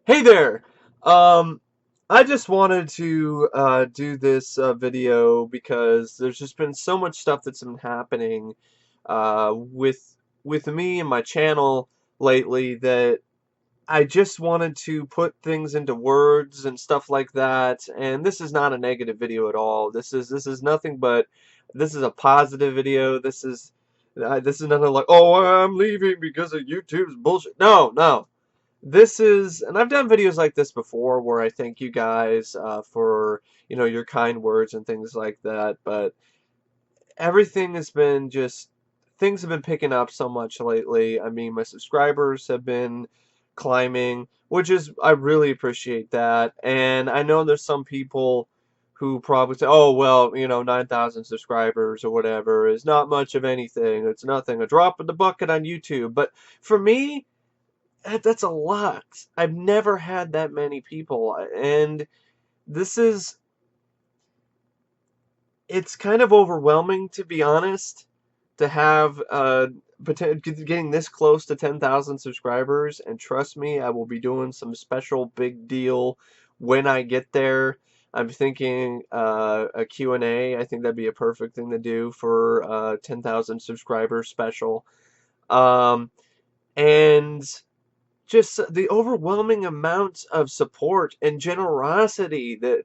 Hey there! Um, I just wanted to do this video because there's just been so much stuff that's been happening with me and my channel lately that I just wanted to put things into words and stuff like that. And this is not a negative video at all. This is nothing but this is a positive video. This is nothing like, oh, I'm leaving because of YouTube's bullshit. No, no. This is, and I've done videos like this before where I thank you guys for, your kind words and things like that, but everything has been just, things have been picking up so much lately. I mean, my subscribers have been climbing, which is, I really appreciate that, and I know there's some people who probably say, oh, well, 9,000 subscribers or whatever is not much of anything. It's nothing, a drop in the bucket on YouTube, but for me, that's a lot. I've never had that many people, and this is it's kind of overwhelming, to be honest, to have getting this close to 10,000 subscribers, and trust me, I will be doing some special big deal when I get there. I'm thinking a Q&A. I think that'd be a perfect thing to do for 10,000 subscribers special. Um, and just the overwhelming amount of support and generosity that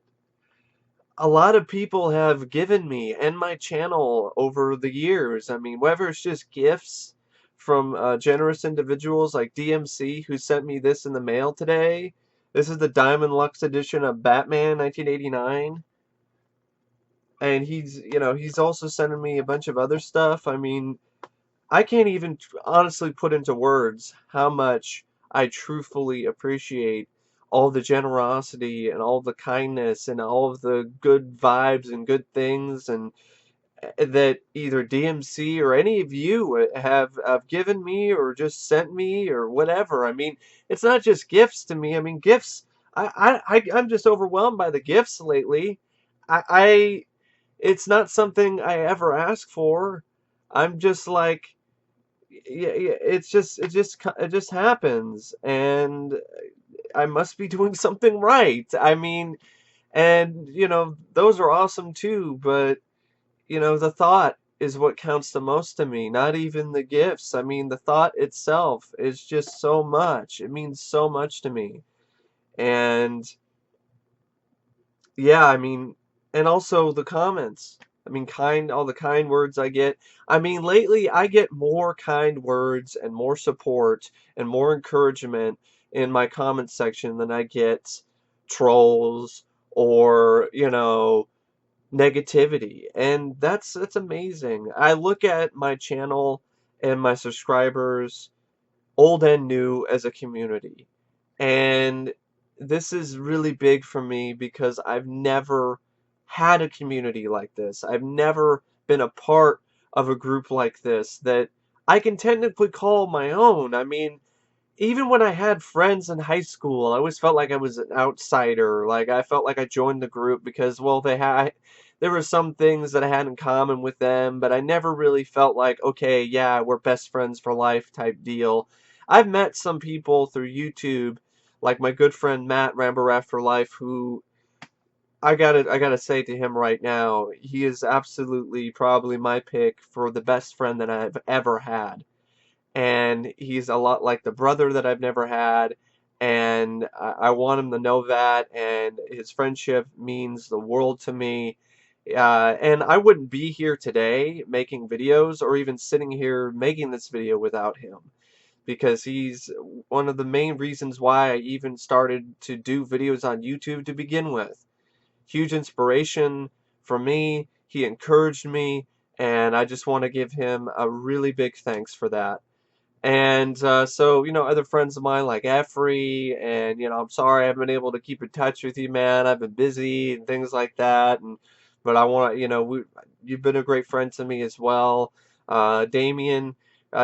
a lot of people have given me and my channel over the years. I mean, whether it's just gifts from generous individuals like DMC, who sent me this in the mail today. This is the Diamond Lux edition of Batman 1989. And he's also sending me a bunch of other stuff. I mean, I can't even honestly put into words how much I truthfully appreciate all the generosity and all the kindness and all of the good vibes and good things and that either DMC or any of you have given me or just sent me or whatever. I mean, it's not just gifts to me. I mean, gifts. I'm just overwhelmed by the gifts lately. I it's not something I ever ask for. I'm just like, yeah, it just happens, and I must be doing something right. I mean, and those are awesome too, but the thought is what counts the most to me, not even the gifts. I mean, the thought itself is just so much. It means so much to me. And yeah, I mean, and also the comments. I mean, all the kind words I get. I mean, lately I get more kind words and more support and more encouragement in my comment section than I get trolls or, negativity. And that's amazing. I look at my channel and my subscribers, old and new, as a community. And this is really big for me because I've never had a community like this. I've never been a part of a group like this that I can technically call my own. I mean, even when I had friends in high school, I always felt like I was an outsider. Like I felt like I joined the group because, well, there were some things that I had in common with them, but I never really felt like, okay, yeah, we're best friends for life type deal. I've met some people through YouTube, like my good friend Matt Rambo After Life, who I gotta say to him right now, he is absolutely probably my pick for the best friend that I've ever had, and he's a lot like the brother that I've never had, and I want him to know that, and his friendship means the world to me. And I wouldn't be here today making videos or even sitting here making this video without him, because he's one of the main reasons why I even started to do videos on YouTube to begin with. Huge inspiration for me. He encouraged me, and I just want to give him a really big thanks for that. And so, other friends of mine like Efrey, and, I'm sorry I haven't been able to keep in touch with you, man. I've been busy and things like that. But I want to, you've been a great friend to me as well. Damien,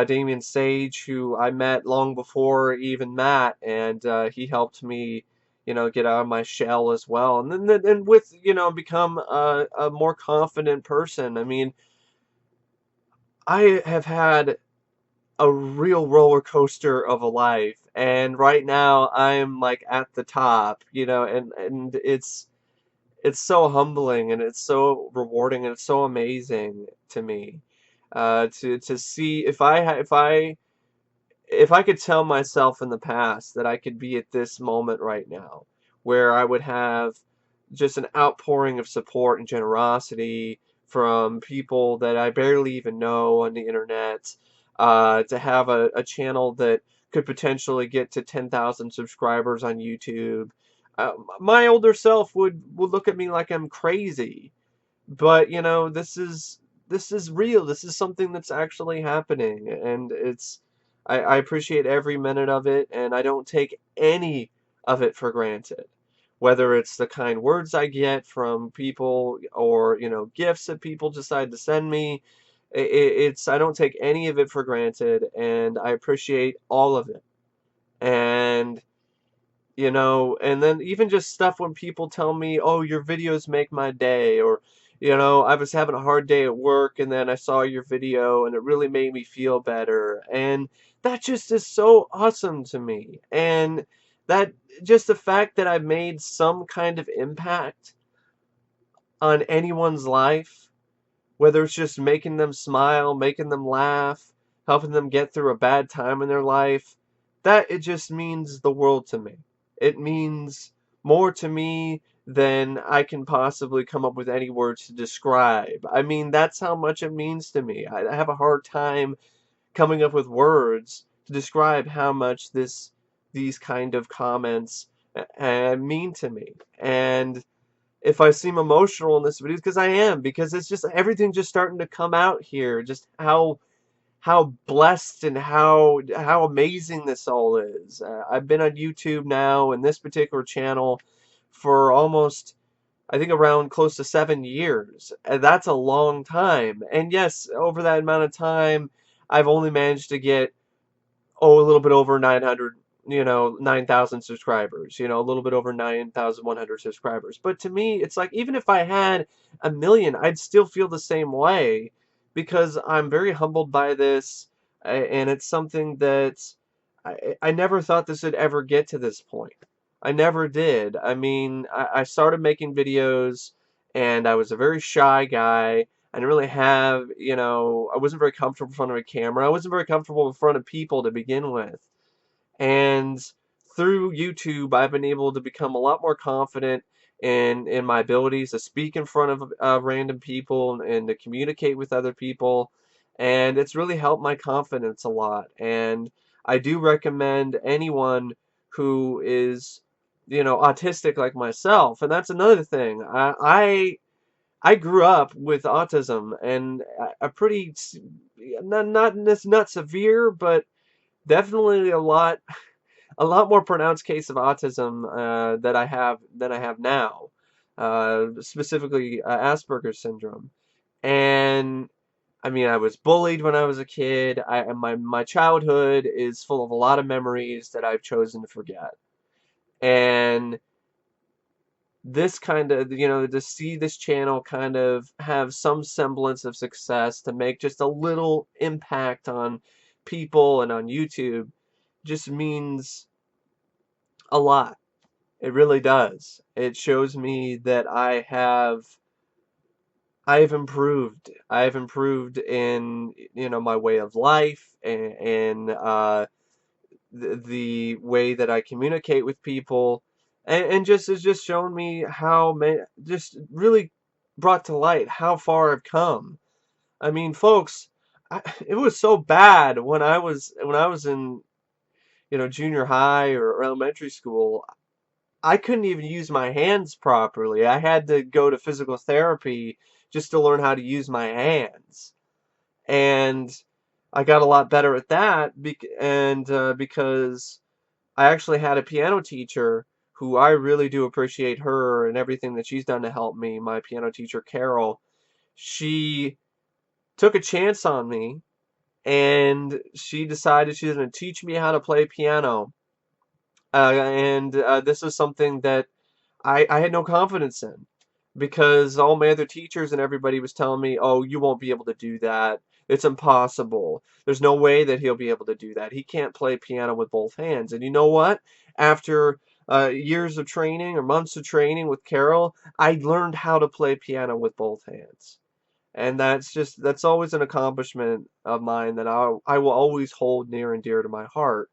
Damien Sage, who I met long before even Matt, and he helped me, get out of my shell as well. And with, become a more confident person. I mean, I have had a real roller coaster of a life, and right now I'm like at the top, and it's so humbling and it's so rewarding and it's so amazing to me, to see if I could tell myself in the past that I could be at this moment right now, where I would have just an outpouring of support and generosity from people that I barely even know on the internet, to have a channel that could potentially get to 10,000 subscribers on YouTube. My older self would look at me like I'm crazy, but this is real. This is something that's actually happening, and I appreciate every minute of it, and I don't take any of it for granted. Whether it's the kind words I get from people or gifts that people decide to send me, I don't take any of it for granted, and I appreciate all of it. And and then even just stuff when people tell me, "Oh, your videos make my day," or, "I was having a hard day at work and then I saw your video and it really made me feel better." And that just is so awesome to me. And that just the fact that I've made some kind of impact on anyone's life, whether it's just making them smile, making them laugh, helping them get through a bad time in their life, that it just means the world to me. It means more to me than I can possibly come up with any words to describe. I mean, that's how much it means to me. I have a hard time coming up with words to describe how much these kind of comments mean to me. And if I seem emotional in this video, because I am, because it's just everything just starting to come out here, just how blessed and how amazing this all is. I've been on YouTube now and this particular channel for almost, I think, around close to 7 years, and that's a long time. And yes, over that amount of time, I've only managed to get, a little bit over 900, 9,000 subscribers, a little bit over 9,100 subscribers. But to me, it's like, even if I had a million, I'd still feel the same way, because I'm very humbled by this, and it's something that I never thought this would ever get to this point. I never did. I mean, I started making videos, and I was a very shy guy. I didn't really have, I wasn't very comfortable in front of a camera. I wasn't very comfortable in front of people to begin with. And through YouTube, I've been able to become a lot more confident in my abilities to speak in front of random people and to communicate with other people. And it's really helped my confidence a lot. And I do recommend anyone who is, autistic like myself. And that's another thing. I grew up with autism, and a pretty not severe, but definitely a lot more pronounced case of autism that I have now, specifically Asperger's syndrome. And I mean, I was bullied when I was a kid. My childhood is full of a lot of memories that I've chosen to forget. And this kind of, to see this channel kind of have some semblance of success, to make just a little impact on people and on YouTube, just means a lot. It really does. It shows me that I have improved. I have improved in, my way of life, and the way that I communicate with people, and just it's just shown me just really brought to light how far I've come. I mean, folks, it was so bad when I was in, junior high or elementary school. I couldn't even use my hands properly. I had to go to physical therapy just to learn how to use my hands. And I got a lot better at that, because I actually had a piano teacher who I really do appreciate her and everything that she's done to help me. My piano teacher, Carol, she took a chance on me, and she decided she was going to teach me how to play piano. And this is something that I had no confidence in, because all my other teachers and everybody was telling me, "Oh, you won't be able to do that. It's impossible. There's no way that he'll be able to do that. He can't play piano with both hands. And you know what? After years of training or months of training with Carol, I learned how to play piano with both hands. And that's always an accomplishment of mine that I will always hold near and dear to my heart.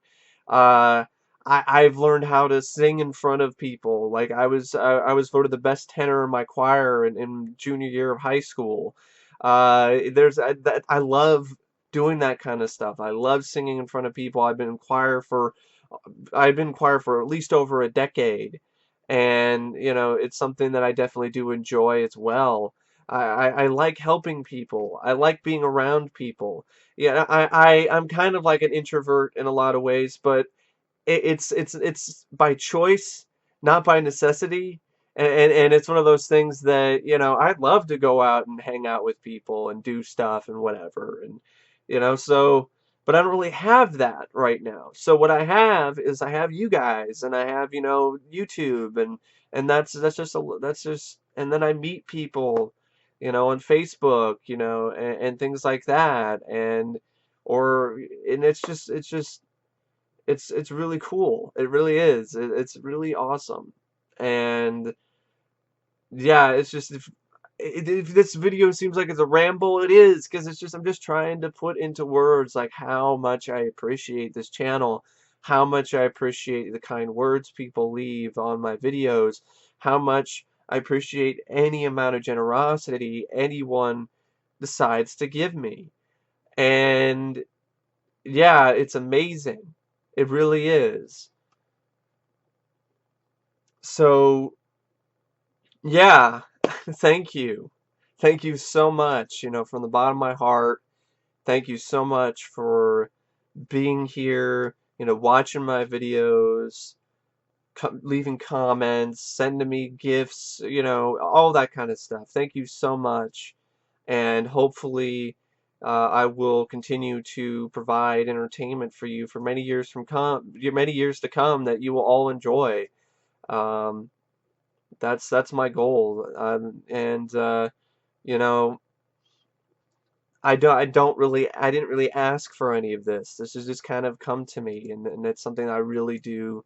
Uh, I've learned how to sing in front of people. Like I was voted the best tenor in my choir in junior year of high school. I love doing that kind of stuff. I love singing in front of people. I've been in choir for at least over a decade, and you know it's something that I definitely do enjoy as well. I like helping people. I like being around people. Yeah, I'm kind of like an introvert in a lot of ways, but it's by choice, not by necessity. And it's one of those things that, you know, I'd love to go out and hang out with people and do stuff and whatever. And, you know, so, but I don't really have that right now. So what I have is I have you guys and I have, you know, YouTube and that's just, and then I meet people, you know, on Facebook, you know, and things like that. And it's really cool. It really is. It's really awesome. And yeah, it's just if this video seems like it's a ramble, it is because it's just I'm just trying to put into words like how much I appreciate this channel, how much I appreciate the kind words people leave on my videos, how much I appreciate any amount of generosity anyone decides to give me. And yeah, it's amazing. It really is. So, yeah, thank you. Thank you so much, you know, from the bottom of my heart. Thank you so much for being here, you know, watching my videos, leaving comments, sending me gifts, you know, all that kind of stuff. Thank you so much. And hopefully, I will continue to provide entertainment for you for many years to come that you will all enjoy. Um, that's my goal. And you know, I didn't really ask for any of this. This has just kind of come to me, and it's something I really do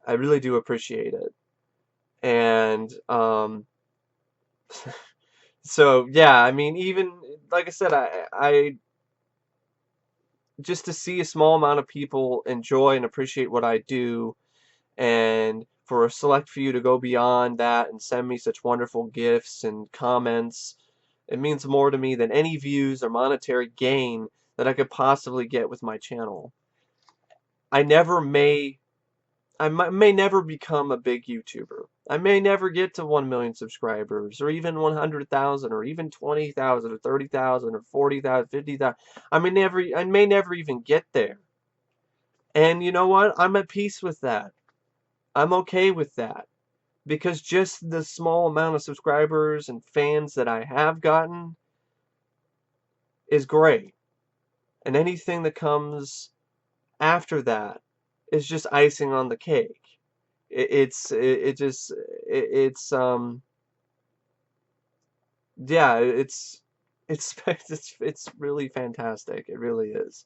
appreciate it. And so yeah, I mean, even like I said, I just to see a small amount of people enjoy and appreciate what I do, and for a select few to go beyond that and send me such wonderful gifts and comments, it means more to me than any views or monetary gain that I could possibly get with my channel. I never may may never become a big YouTuber. I may never get to 1 million subscribers or even 100,000 or even 20,000 or 30,000 or 40,000, 50,000. I may never even get there. And you know what? I'm at peace with that. I'm okay with that. Because just the small amount of subscribers and fans that I have gotten is great. And anything that comes after that is just icing on the cake. It just it's yeah, it's really fantastic. It really is.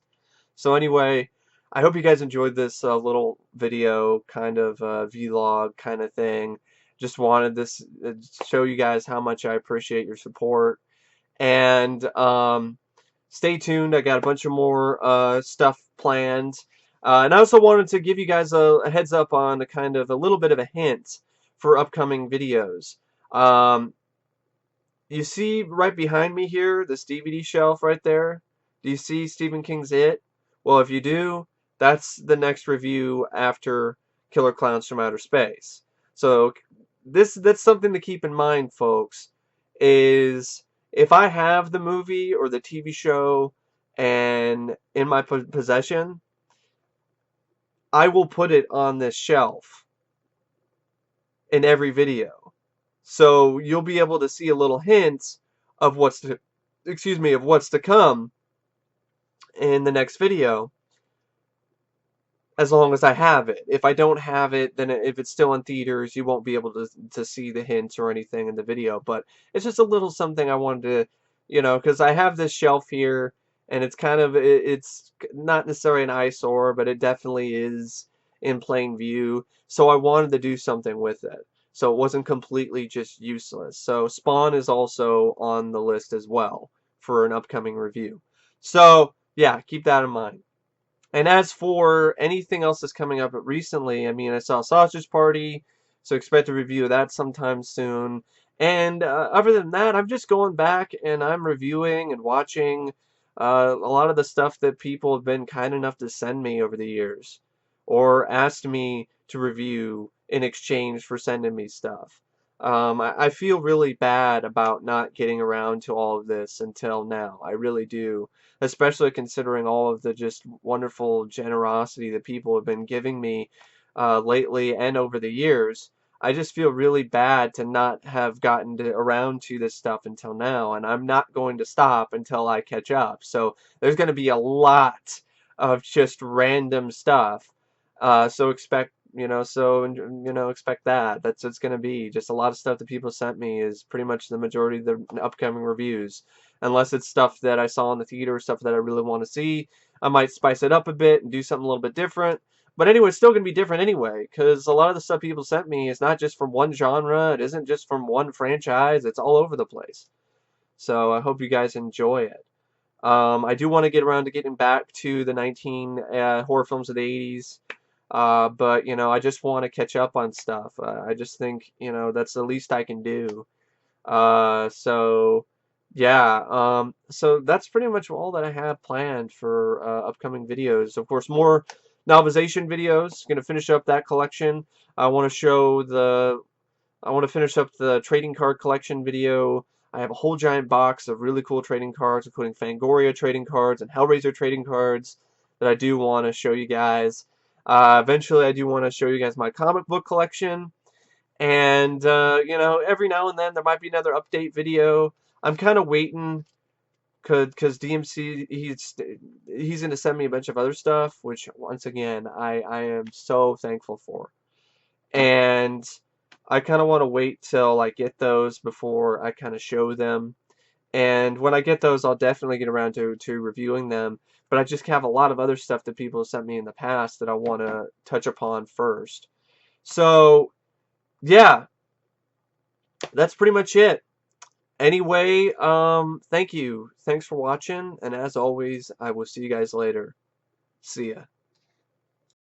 So anyway, I hope you guys enjoyed this little video kind of vlog kind of thing. Just wanted this show you guys how much I appreciate your support. And stay tuned. I got a bunch of more stuff planned. And I also wanted to give you guys a heads up on a kind of a little bit of a hint for upcoming videos. Um, you see right behind me here, this DVD shelf right there? Do you see Stephen King's It? Well, if you do, that's the next review after Killer Clowns from Outer Space. So that's something to keep in mind, folks, is if I have the movie or the TV show and in my possession, I will put it on this shelf in every video. So you'll be able to see a little hint of of what's to come in the next video as long as I have it. If I don't have it, then if it's still in theaters, you won't be able to see the hints or anything in the video. But it's just a little something I wanted to you know, because I have this shelf here, and it's kind of it's not necessarily an eyesore, but it definitely is in plain view. So I wanted to do something with it, so it wasn't completely just useless. So Spawn is also on the list as well for an upcoming review. So yeah, keep that in mind. And as for anything else that's coming up recently, I mean, I saw Sausage Party, so expect a review of that sometime soon. And other than that, I'm just going back and I'm reviewing and watching a lot of the stuff that people have been kind enough to send me over the years, or asked me to review in exchange for sending me stuff. I feel really bad about not getting around to all of this until now. I really do, especially considering all of the just wonderful generosity that people have been giving me lately and over the years. I just feel really bad to not have gotten around to this stuff until now, and I'm not going to stop until I catch up. So there's going to be a lot of just random stuff. So expect, expect that. That's what's going to be. Just a lot of stuff that people sent me is pretty much the majority of the upcoming reviews. Unless it's stuff that I saw in the theater, stuff that I really want to see. I might spice it up a bit and do something a little bit different. But anyway, it's still going to be different anyway, because a lot of the stuff people sent me is not just from one genre. It isn't just from one franchise. It's all over the place. So I hope you guys enjoy it. I do want to get around to getting back to the 19 horror films of the 80s. But, I just want to catch up on stuff. I just think, that's the least I can do. So yeah, so that's pretty much all that I have planned for upcoming videos. Of course, more novelization videos. Gonna finish up that collection. I want to show the I want to finish up the trading card collection video. I have a whole giant box of really cool trading cards, including Fangoria trading cards and Hellraiser trading cards that I do want to show you guys. Eventually, I do want to show you guys my comic book collection. And, every now and then there might be another update video. I'm kind of waiting because DMC, he's going to send me a bunch of other stuff, which, once again, I am so thankful for. And I kind of want to wait till I get those before I kind of show them. And when I get those, I'll definitely get around to reviewing them. But I just have a lot of other stuff that people have sent me in the past that I want to touch upon first. So, yeah, that's pretty much it. Anyway, thank you. Thanks for watching, and as always, I will see you guys later. See ya.